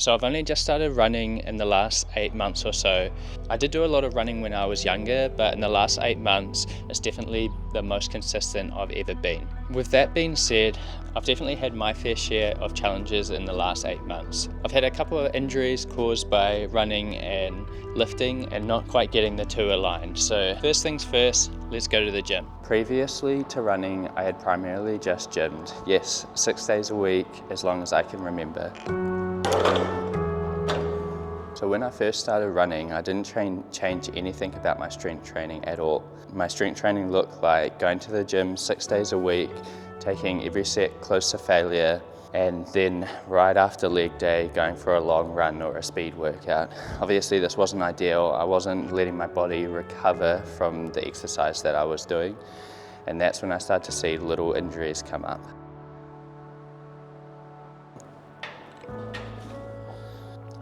So I've only just started running in the last 8 months or so. I did do a lot of running when I was younger, but in the last 8 months, it's definitely the most consistent I've ever been. With that being said, I've definitely had my fair share of challenges in the last 8 months. I've had a couple of injuries caused by running and lifting and not quite getting the two aligned. So first things first, let's go to the gym. Previously to running, I had primarily just gymmed. Yes, 6 days a week, as long as I can remember. So when I first started running, I didn't change anything about my strength training at all. My strength training looked like going to the gym 6 days a week, taking every set close to failure, and then right after leg day, going for a long run or a speed workout. Obviously this wasn't ideal. I wasn't letting my body recover from the exercise that I was doing, and that's when I started to see little injuries come up.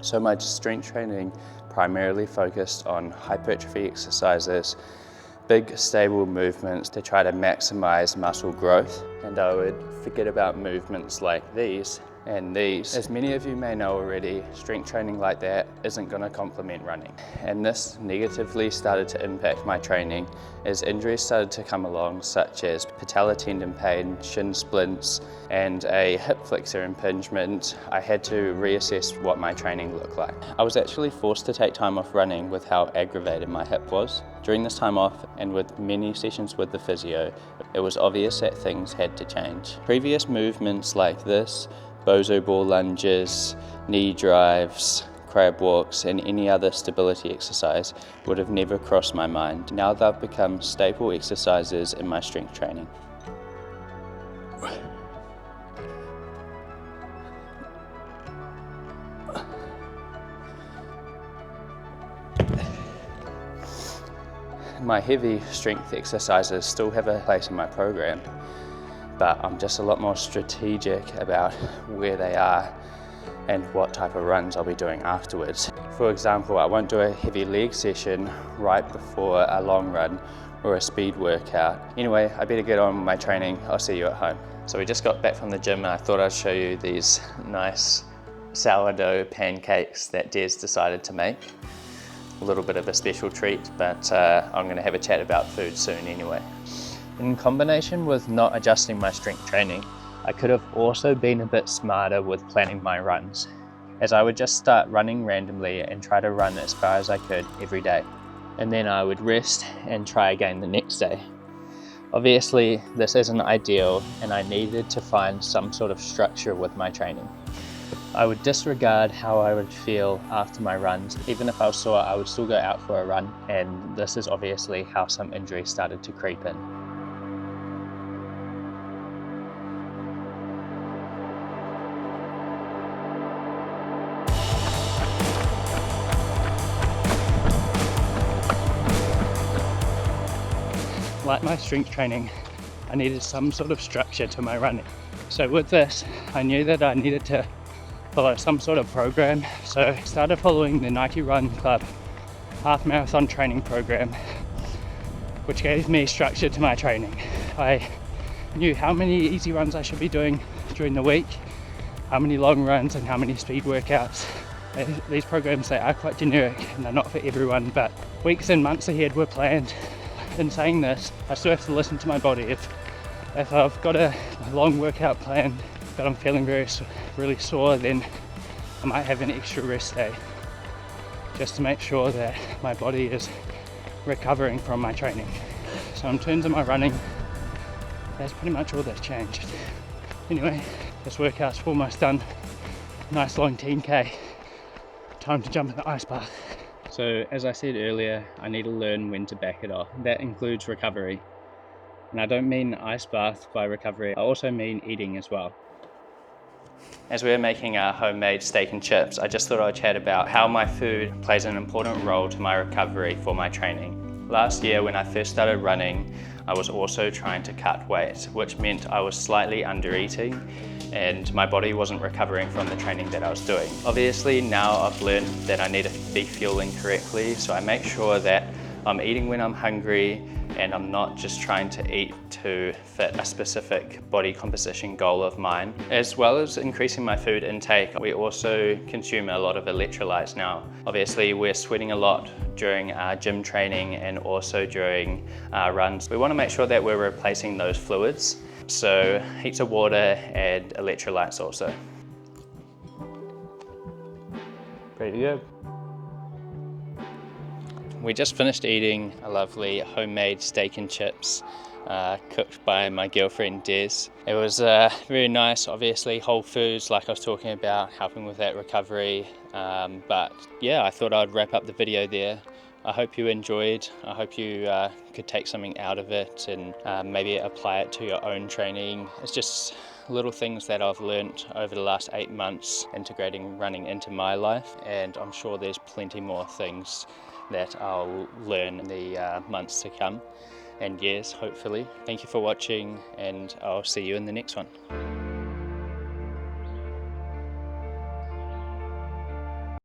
So my strength training primarily focused on hypertrophy exercises, big stable movements to try to maximize muscle growth. And I would forget about movements like these and these. As many of you may know already, strength training like that isn't going to complement running. And this negatively started to impact my training as injuries started to come along, such as patellar tendon pain, shin splints, and a hip flexor impingement. I had to reassess what my training looked like. I was actually forced to take time off running with how aggravated my hip was. During this time off, and with many sessions with the physio, it was obvious that things had to change. Previous movements like this, bozo ball lunges, knee drives, crab walks, and any other stability exercise would have never crossed my mind. Now they've become staple exercises in my strength training. My heavy strength exercises still have a place in my program, but I'm just a lot more strategic about where they are and what type of runs I'll be doing afterwards. For example, I won't do a heavy leg session right before a long run or a speed workout. Anyway, I better get on with my training. I'll see you at home. So we just got back from the gym and I thought I'd show you these nice sourdough pancakes that Des decided to make. A little bit of a special treat, but I'm going to have a chat about food soon anyway. In combination with not adjusting my strength training, I could have also been a bit smarter with planning my runs, as I would just start running randomly and try to run as far as I could every day, and then I would rest and try again the next day. Obviously, this isn't ideal, and I needed to find some sort of structure with my training. I would disregard how I would feel after my runs. Even if I was sore, I would still go out for a run, and this is obviously how some injuries started to creep in. Like my strength training, I needed some sort of structure to my running. So with this, I knew that I needed to follow some sort of program. So I started following the Nike Run Club half marathon training program, which gave me structure to my training. I knew how many easy runs I should be doing during the week, how many long runs and how many speed workouts. These programs, they are quite generic and they're not for everyone, but weeks and months ahead were planned. In saying this, I still have to listen to my body. If I've got a long workout plan but I'm feeling really sore, then I might have an extra rest day just to make sure that my body is recovering from my training. So in terms of my running, that's pretty much all that's changed. Anyway, this workout's almost done. Nice long 10k. Time to jump in the ice bath. So as I said earlier, I need to learn when to back it off. That includes recovery. And I don't mean ice bath by recovery, I also mean eating as well. As we're making our homemade steak and chips, I just thought I'd chat about how my food plays an important role to my recovery for my training. Last year when I first started running, I was also trying to cut weight, which meant I was slightly under eating and my body wasn't recovering from the training that I was doing. Obviously now I've learned that I need to be fueling correctly, so I make sure that I'm eating when I'm hungry and I'm not just trying to eat to fit a specific body composition goal of mine. As well as increasing my food intake, we also consume a lot of electrolytes now. Obviously, we're sweating a lot during our gym training and also during our runs. We want to make sure that we're replacing those fluids. So heaps of water and electrolytes also. Pretty good. We just finished eating a lovely homemade steak and chips cooked by my girlfriend Des. It was very nice, obviously whole foods like I was talking about, helping with that recovery. But yeah, I thought I'd wrap up the video there. I hope you enjoyed. I hope you could take something out of it and maybe apply it to your own training. It's just little things that I've learnt over the last 8 months integrating running into my life, and I'm sure there's plenty more things that I'll learn in the months to come and years, hopefully. Thank you for watching, and I'll see you in the next one.